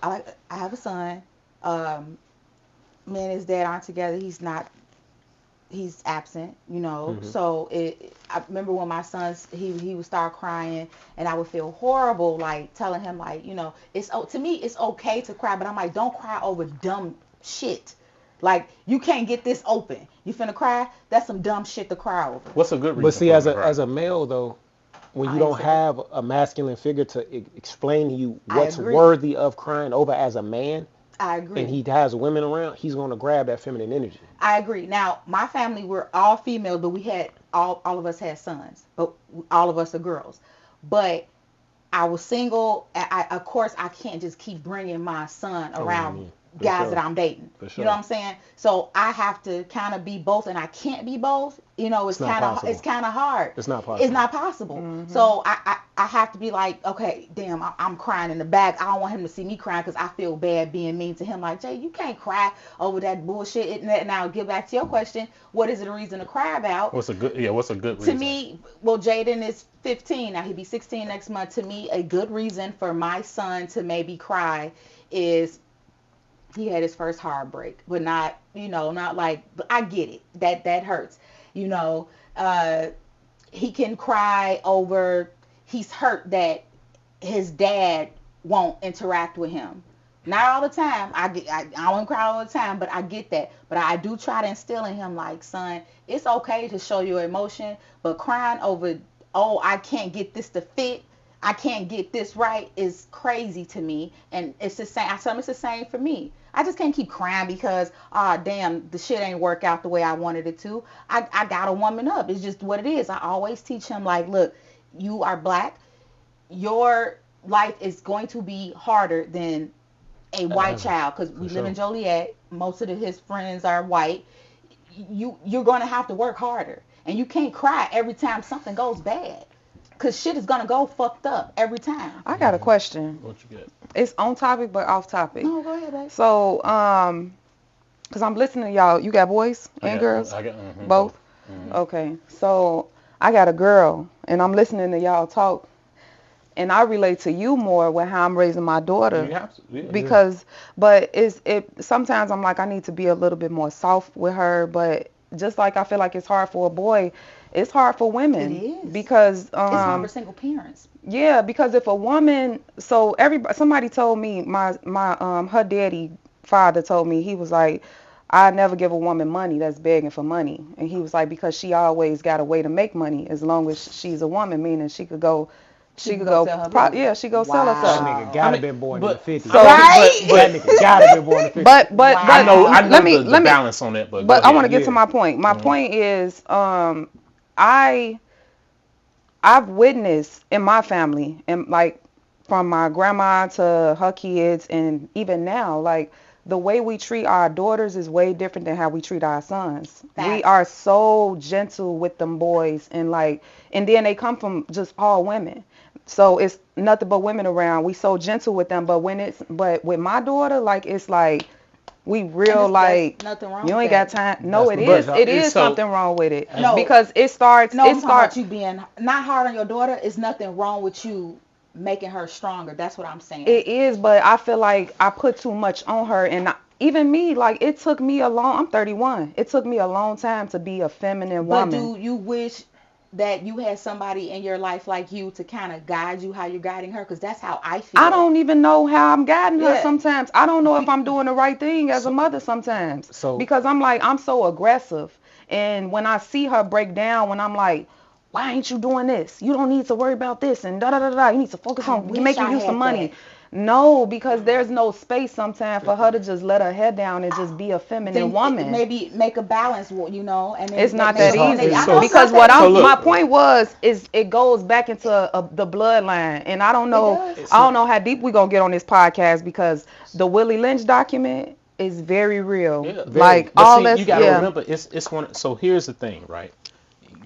I have a son. Me and his dad aren't together. He's absent, you know. Mm-hmm. So I remember when my son's he would start crying, and I would feel horrible, like telling him like, you know, to me it's okay to cry, but I'm like, don't cry over dumb shit. Like you can't get this open. You finna cry? That's some dumb shit to cry over. What's a good But reason see, for him as to a cry? as a male though, when you I ain't don't said. have a masculine figure to explain to you I what's agree. worthy of crying over as a man, I and agree. he has women around, he's gonna grab that feminine energy. I agree. Now, my family were all females, but we had all of us had sons, but all of us are girls. But I was single. Of course I can't just keep bringing my son Around around me, for guys that sure, I'm dating. for You know what sure. I'm saying? So I have to kind of be both, and I can't be both. You know, It's not it's possible. kind of hard. It's not It's possible. not possible. Mm-hmm. So I have to be like, okay, damn, I'm crying in the back. I don't want him to see me crying because I feel bad being mean to him. Like, Jay, you can't cry over that bullshit. And now get back to your question. What is it a reason to cry about? What's a good To reason? me, well, Jaden is 15 now. He'll be 16 next month. To me, a good reason for my son to maybe cry is he had his first heartbreak, but not, you know, not like. But I get it. That hurts. You know, uh, he can cry over. He's hurt that his dad won't interact with him. Not all the time. I don't cry all the time, but I get that. But I do try to instill in him like, son, it's okay to show your emotion, but crying over, oh, I can't get this to fit, I can't get this right is crazy to me. And it's the same. I tell him it's the same for me. I just can't keep crying because, ah, damn, the shit ain't work out the way I wanted it to. I got to woman up. It's just what it is. I always teach him like, look, you are black, your life is going to be harder than a white child because For we live in sure. Joliet. Most of his friends are white. You're going to have to work harder, and you can't cry every time something goes bad because shit is going to go fucked up every time. I got a Hmm. question. What you get? It's on topic but off topic. No, go ahead, babe. So, cause I'm listening to y'all. You got boys and girls, I got both. both. Hmm. Okay. So I got a girl, and I'm listening to y'all talk, and I relate to you more with how I'm raising my daughter You have to, yeah. Yeah. because, but it sometimes I'm like I need to be a little bit more soft with her, but just like I feel like it's hard for a boy, it's hard for It women is. because It's hard for single parents. yeah, because if a woman, so everybody, somebody told me her daddy father told me he was like, I never give a woman money that's begging for money, and he was like because she always got a way to make money as long as she's a woman, meaning She she can could go go, sell her business. yeah, she go sell That herself. nigga Wow. I gotta mean, been born in the but '50s. I mean, So, That nigga gotta been born in the '50s. but Wow. I let know me the let me, balance on that. But go but I want ahead. to get to Yeah. my point. My Hmm. point is, I I've witnessed in my family and like from my grandma to her kids and even now like the way we treat our daughters is way different than how we treat our sons. We Facts. are so gentle with them boys and then they come from just all women. So it's nothing but women around. We so gentle with them, but with my daughter like it's like we And real there's like nothing wrong you with ain't got that. time. No, That's it because is. y'all. It It's is so something wrong with it as No, because no, it I'm talking about start you being not hard on your daughter. It's nothing wrong with you making her stronger. That's what I'm saying. It is, but I feel like I put too much on her, and even me, like it took me a long. I'm 31. It took me a long time to be a feminine But woman. do you wish that you had somebody in your life like you to kind of guide you how you're guiding her? Because that's how I I feel. don't even know how I'm guiding her Yeah. sometimes. I don't know if Be- I'm doing the right thing as a So, mother sometimes so because I'm like I'm so aggressive, and when I see her break down, when I'm like, why ain't you doing this? You don't need to worry about this and da da da da. You need to focus I on wish making I you some had money. that. No, because there's no space sometimes for her to just let her head down and just be a feminine Then woman. maybe make a balance, you know, and It's then not make it's that sure. hard. And they, easy I It's know it's because not that so my look. easy. point was is it goes back into the bloodline, and It does. it's I don't not. know how deep we gonna get on this podcast because the Willie Lynch document is very real. Yeah, Very. Like but all see, you that's got to yeah. Very. remember, it's one. So here's the thing, right?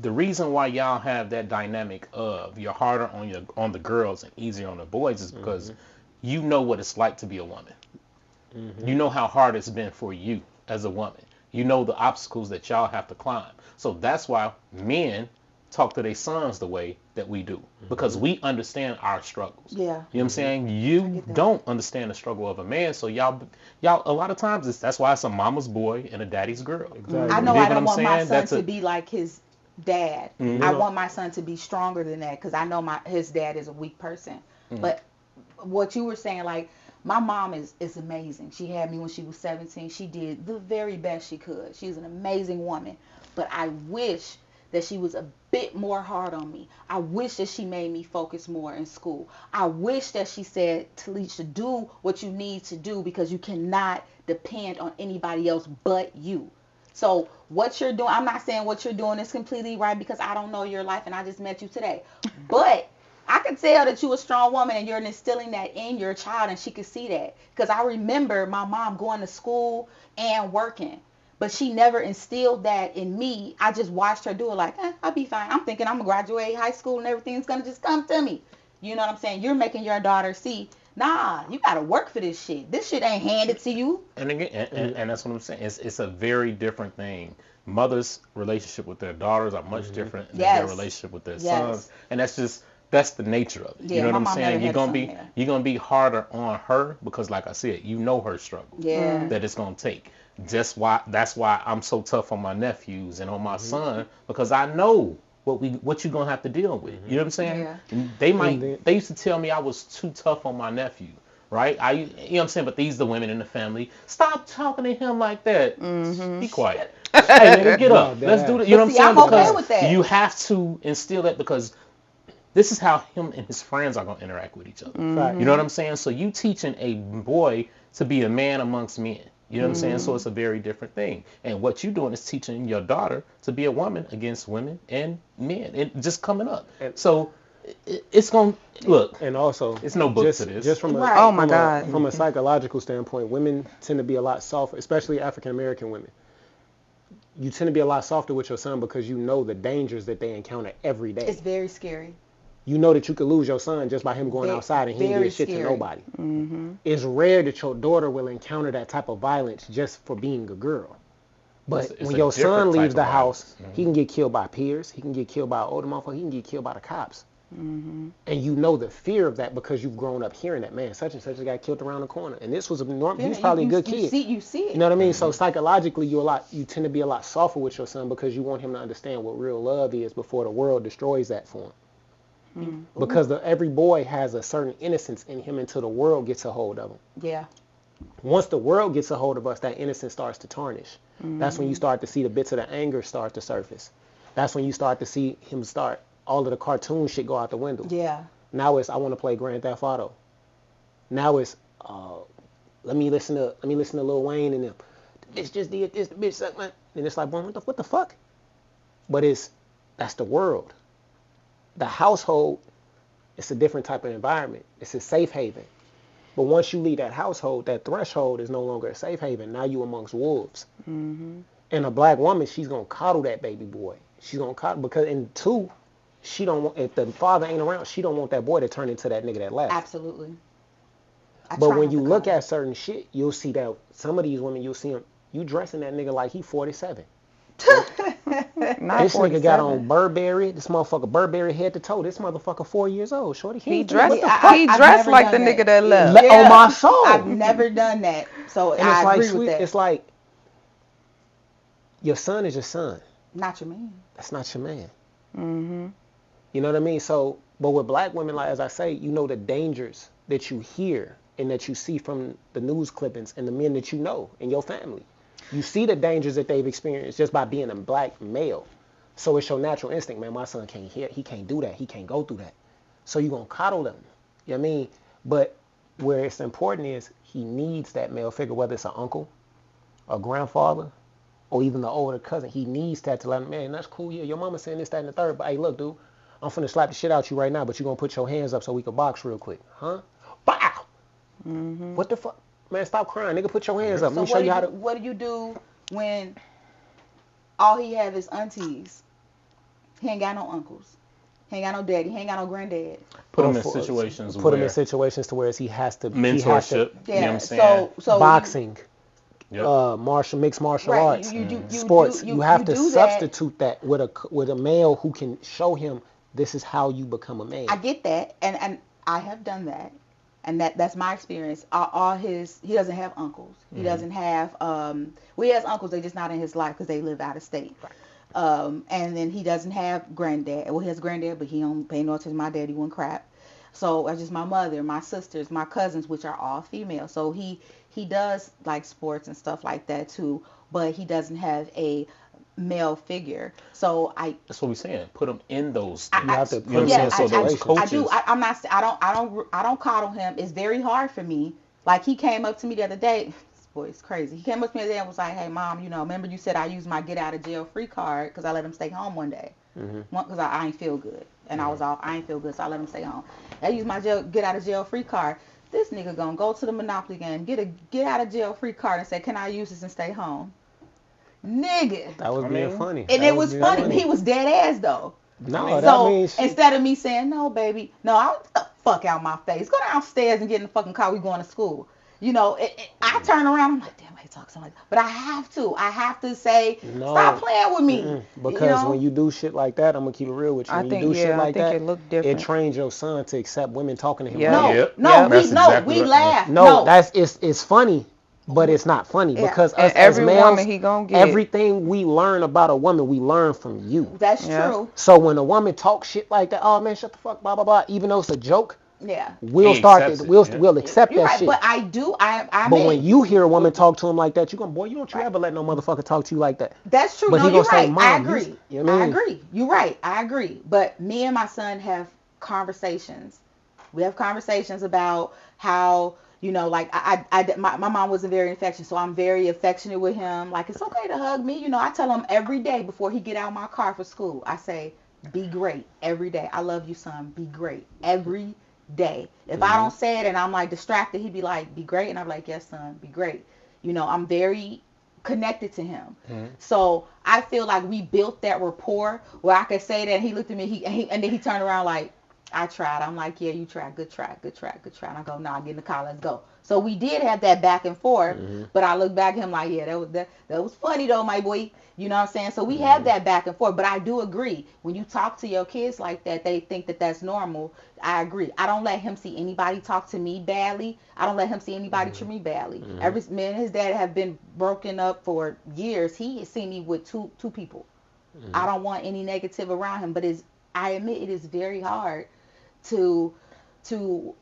The reason why y'all have that dynamic of you're harder on the girls and easier on the boys is because Hmm. you know what it's like to be a woman. You Hmm. know how hard it's been for you as a woman. You know the obstacles that y'all have to climb. So that's why men talk to their sons the way that we do because we understand our struggles. Yeah. You know what I'm saying? You don't understand the struggle of a man, so y'all a lot of times that's why it's a mama's boy and a daddy's girl. Exactly. I You know dig I what don't I'm want my saying? son That's to a be like his dad. I want my son to be stronger than that because I know his dad is a weak person. But what you were saying, like, my mom is amazing. She had me when she was 17. She did the very best she could. She's an amazing woman. But I wish that she was a bit more hard on me. I wish that she made me focus more in school. I wish that she said, Talisha, do what you need to do because you cannot depend on anybody else but you. So what you're doing, I'm not saying what you're doing is completely right because I don't know your life and I just met you today. But I could tell that you're a strong woman and you're instilling that in your child and she could see that. Because I remember my mom going to school and working. But she never instilled that in me. I just watched her do it like, I'll be fine. I'm thinking I'm going to graduate high school and everything's going to just come to me. You know what I'm saying? You're making your daughter see, nah, you got to work for this shit. This shit ain't handed to you. And again, and that's what I'm saying. It's a very different thing. Mothers' relationship with their daughters are much different than their relationship with their sons. And that's the nature of it. Yeah, you know what my I'm mom never saying? had You're gonna be harder on her because, like I said, you know her struggle that it's gonna take. That's why I'm so tough on my nephews and on my son because I know what you're gonna have to deal with. You know what I'm saying? Yeah. And they used to tell me I was too tough on my nephew. Right? You know what I'm saying? But these the women in the family. Stop talking to him like that. Be quiet. Hey, nigga, get up. Let's do it. You know what I'm saying? I'm okay Because with that. you have to instill that because this is how him and his friends are going to interact with each other. You know what I'm saying? So you teaching a boy to be a man amongst men. You know what I'm saying? So it's a very different thing. And what you're doing is teaching your daughter to be a woman against women and men. And just coming up. So it's going to look. And also, it's no book to this. Just from from a psychological standpoint, women tend to be a lot softer, especially African American women. You tend to be a lot softer with your son because you know the dangers that they encounter every day. It's very scary. You know that you could lose your son just by him going outside and he ain't did shit to nobody. It's rare that your daughter will encounter that type of violence just for being a girl. But It's when a your son different leaves type the of house, violence. he can get killed by peers. He can get killed by an older motherfucker. He can get killed by the cops. And you know the fear of that because you've grown up hearing that, man, such and such got killed around the corner. And this was a normal, he's probably a good kid. You see it. You know what I mean? So psychologically, you tend to be a lot softer with your son because you want him to understand what real love is before the world destroys that for him. Because every boy has a certain innocence in him until the world gets a hold of him. Yeah. Once the world gets a hold of us, that innocence starts to tarnish. That's when you start to see the bits of the anger start to surface. That's when you start to see him start all of the cartoon shit go out the window. Yeah. Now it's I want to play Grand Theft Auto. Now it's let me listen to Lil Wayne and them. The bitch just did this. The bitch sucked my. And it's like, boy, what the fuck? But that's the world. The household, it's a different type of environment. It's a safe haven. But once you leave that household, that threshold is no longer a safe haven. Now you amongst wolves. And a black woman, she's gonna coddle that baby boy. She's gonna coddle because she don't want, if the father ain't around, she don't want that boy to turn into that nigga that left. Absolutely. But when you look at certain shit, you'll see that some of these women, you'll see them, you dressing that nigga like he 47. This nigga got on Burberry. This motherfucker Burberry head to toe. This motherfucker 4 years old. Shorty, he dressed like the nigga that left. On my soul. I've never done that. So and I agree like, with that. It's like your son is your son. Not your man. That's not your man. You know what I mean? So, but with black women, like as I say, you know the dangers that you hear and that you see from the news clippings and the men that you know in your family. You see the dangers that they've experienced just by being a black male. So it's your natural instinct, man, my son can't hear, he can't do that, he can't go through that. So you're going to coddle them. You know what I mean? But where it's important is he needs that male figure, whether it's an uncle, a grandfather, or even the older cousin. He needs that to let him, man, that's cool, yeah, your mama saying this, that, and the third, but hey, look, dude, I'm finna slap the shit out you right now, but you're going to put your hands up so we can box real quick. Huh? Bow! What the fuck? Man, stop crying. Nigga, put your hands up. Let me show you how to... What do you do when all he have is aunties? He ain't got no uncles. He ain't got no daddy. He ain't got no granddad. Put him in situations Put him in situations to where he has to... Mentorship. Yeah, you know what I'm saying? so boxing. Yep. mixed martial Right. arts, You sports. You have you to do that. substitute that with a male who can show him this is how you become a I man. get that, and I have done that, and that's my experience. All his he doesn't have uncles. He doesn't have well, he has uncles. They just not in his life because they live out of state. And then he doesn't have granddad. Well, he has granddad, but he don't pay no attention to my daddy one crap. So it's just my mother, my sisters, my cousins, which are all female. So he does like sports and stuff like that too, but he doesn't have a male figure. So That's what we're saying. Put them in those You have things. to You put know what I'm him yeah, saying? in So those situations. I do. coaches. I'm not. I don't coddle him. It's very hard for me. Like he came up to me the other day. This boy is crazy. He came up to me the other day and was like, "Hey, mom, remember you said I used my get out of jail free card because I let him stay home one day, because I ain't feel good and I was off. I ain't feel good, so I let him stay home. I used my get out of jail free card. This nigga gonna go to the Monopoly game, get a get out of jail free card, and say, can I use this and stay home, nigga? That was I being mean, funny. And That it was was being funny, but funny. he was dead ass though. I No, mean, that So means instead of me saying, no, baby, no, I'll get the fuck out my face. Go downstairs and get in the fucking car. We going to school. I turn around. I'm like, damn, I talk so much. But I have to. I have to say, stop no. playing with me. Because when you do shit like that, I'm gonna keep it real with you. I When you think, do shit yeah, I like think that, it looked it different. trains your son to accept women talking to him Yeah. like that. No, Yep. no, Yep. That's exactly we right. laugh. No, No. that's it's funny, but it's not funny Yeah. because And us as every woman males, he gonna get. everything we learn about a woman, we learn from you. That's Yeah. true. So when a woman talks shit like that, oh man, shut the fuck, blah blah blah, even though it's a joke, Yeah. we'll He start to accepts it. we'll Yeah. we'll accept You're that right. shit. But I do. I But when mean, you hear a woman talk to him like that, you gonna, boy, you don't you right. ever let no motherfucker talk to you like that. That's true. But No, he you're gonna say, right. I Mom, agree. you know what I I mean? agree. You're right. I agree. But me and my son have conversations. We have conversations about how, like my mom wasn't very affectionate, so I'm very affectionate with him. Like it's okay to hug me. I tell him every day before he get out of my car for school. I say, be great every day. I love you, son. Be great every day. If I don't say it and I'm like distracted, he'd be like, be great, and I'm like, yes, son, be great. I'm very connected to him. So I feel like we built that rapport where I could say that and he looked at me, and then he turned around like, I tried. I'm like, yeah, you tried. Good try. Good try. Good try. And I go, nah, get in the car. Let's go. So we did have that back and forth, but I look back at him like, yeah, that was funny though, my boy. You know what I'm saying? So we have that back and forth, but I do agree. When you talk to your kids like that, they think that that's normal. I agree. I don't let him see anybody talk to me badly. I don't let him see anybody treat me badly. Every me and his dad have been broken up for years. He has seen me with two people. I don't want any negative around him, but I admit it is very hard to to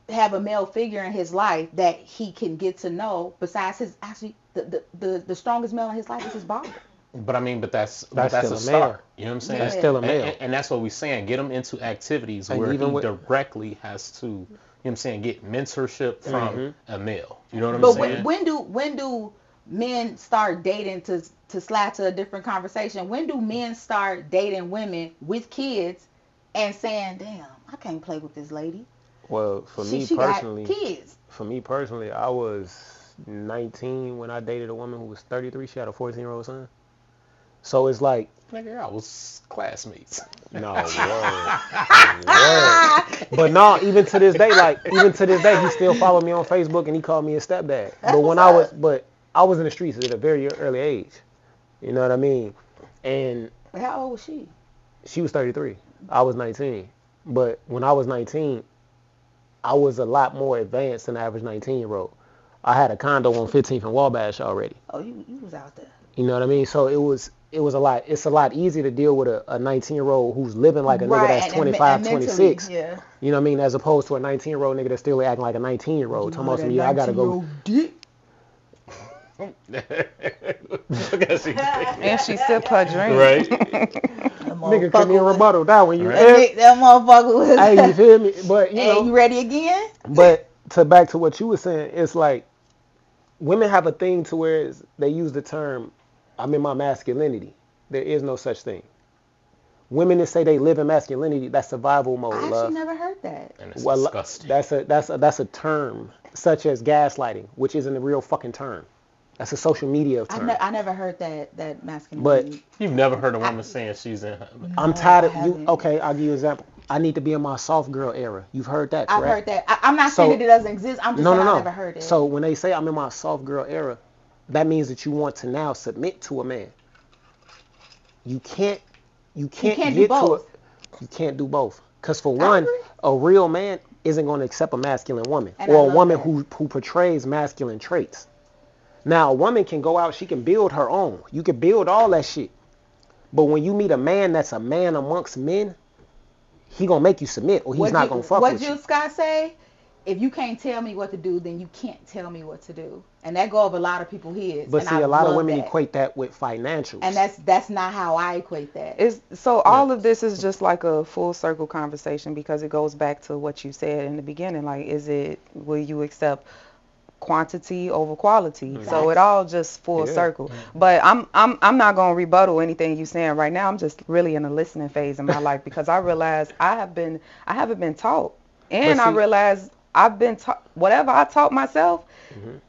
have a male figure in his life that he can get to know. Besides his actually the strongest male in his life is his barber. But I mean, That's that's still a a start. male. You know what I'm saying? That's Yeah. still a male. And that's what we're saying. Get him into activities And where even he with- directly has to, you know what I'm saying, get mentorship from a male. You know what I'm But saying? when do men start dating to slide to a different conversation? When do men start dating women with kids and saying, "Damn, I can't play with this lady. Well, for me She got personally, kids." I was 19 when I dated a woman who was 33. She had a 14-year-old son. So it's like, Nigga, I was classmates. no, word. But no, even to this day, he still followed me on Facebook and he called me his stepdad. But I was in the streets at a very early age. You know what I mean? And How old was she? she was 33. I was 19. But when I was 19, I was a lot more advanced than the average 19-year-old. I had a condo on 15th and Wabash already. Oh, you was out there. You know what I mean? So it was a lot. It's a lot easier to deal with a 19-year-old who's living like a nigga that's 25, mentally, 26. Yeah. You know what I mean? As opposed to a 19-year-old nigga that's still acting like a 19-year-old. Talking about some, yeah, I gotta go. Dick. Look at she. And she sipped her drink. Right? Nigga couldn't even rebuttal that when you. Right. That motherfucker was. Hey, you feel me? But you Hey, know. you ready again? But back to what you were saying, it's like women have a thing to where they use the term, I'm in my masculinity. There is no such thing. Women that say they live in masculinity, that's survival mode, I love. actually never heard that. And it's Well, disgusting. that's a term, such as gaslighting, which isn't a real fucking term. That's a social media term. I never heard that masculinity. You've never heard a woman saying she's in her. I'm tired of I you. haven't. Okay, I'll give you an example. I need to be in my soft girl era. You've heard that, correct? I've heard that. I'm not So- saying that it doesn't exist. I'm just No, saying no, I no. never heard it. So when they say I'm in my soft girl era, that means that you want to now submit to a man. You can't can't do get to it. both. You can't do both. Because for I one, agree. a real man isn't going to accept a masculine woman And I or a love woman that. who portrays masculine traits. Now, a woman can go out, she can build her own. You can build all that shit. But when you meet a man that's a man amongst men, he going to make you submit or he's not going to fuck What with you. Jill Scott say? If you can't tell me what to do, then you can't tell me what to do. And that go over a lot of people's heads. But And see, I a lot of love women that. equate that with financials. And that's not how I equate that. It's so No. all of this is just like a full circle conversation because it goes back to what you said in the beginning. Like, will you accept quantity over quality? Mm-hmm. So it all just full Yeah. circle. But I'm not gonna rebuttal anything you saying right now. I'm just really in a listening phase in my life because I realize I haven't been taught, and I see- realize I've been taught whatever I taught myself.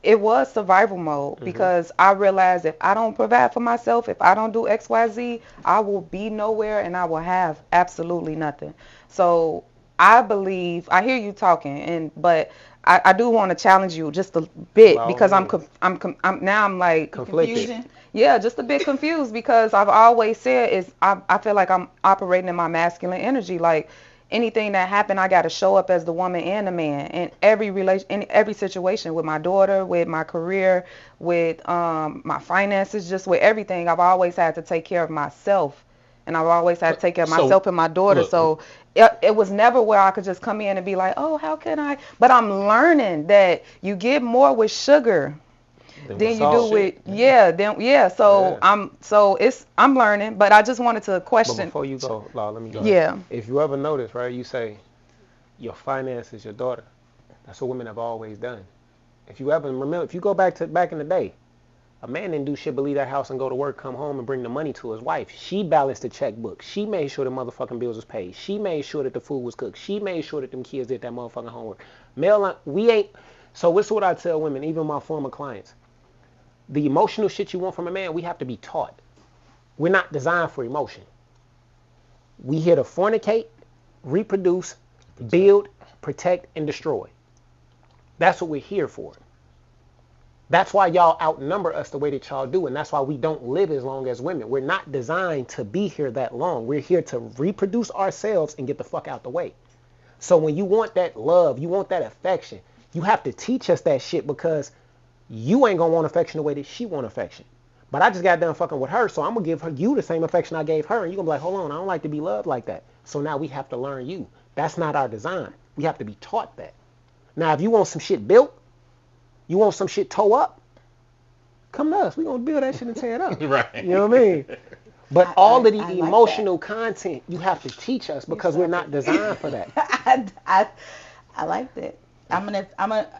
It was survival mode because I realized if I don't provide for myself, if I don't do XYZ, I will be nowhere and I will have absolutely nothing. So I believe I hear you talking, but I do want to challenge you just a bit By all because means. I'm like Conflicted. Confusion. yeah, just a bit confused because I've always said I feel like I'm operating in my masculine energy. Like anything that happened, I got to show up as the woman and the man in in every situation with my daughter, with my career, with my finances, just with everything. I've always had to take care of myself. And I've always had to take care of So, myself and my daughter. look, So it was never where I could just come in and be like, oh, how can I? But I'm learning that you get more with sugar than you do salt. with So Yeah. I'm learning, but I just wanted to But question. before you go, Law, let me go. Yeah. If you ever notice, right, you say your finance is your daughter. That's what women have always done. If you ever remember, if you go back in the day, a man didn't do shit but leave that house and go to work, come home and bring the money to his wife. She balanced the checkbook. She made sure the motherfucking bills was paid. She made sure that the food was cooked. She made sure that them kids did that motherfucking homework. We ain't. So this is what I tell women, even my former clients. The emotional shit you want from a man, we have to be taught. We're not designed for emotion. We here to fornicate, reproduce, build, protect, and destroy. That's what we're here for. That's why y'all outnumber us the way that y'all do, and that's why we don't live as long as women. We're not designed to be here that long. We're here to reproduce ourselves and get the fuck out the way. So when you want that love, you want that affection, you have to teach us that shit because you ain't gonna want affection the way that she want affection. But I just got done fucking with her, so I'm gonna give you the same affection I gave her, and you're gonna be like, hold on, I don't like to be loved like that. So now we have to learn you. That's not our design. We have to be taught that. Now, if you want some shit built, you want some shit toe up, come to us. We're going to build that shit and tear it up. Right. You know what I mean? But all of the I like emotional content, you have to teach us because we're not designed for that. I like that. I'm gonna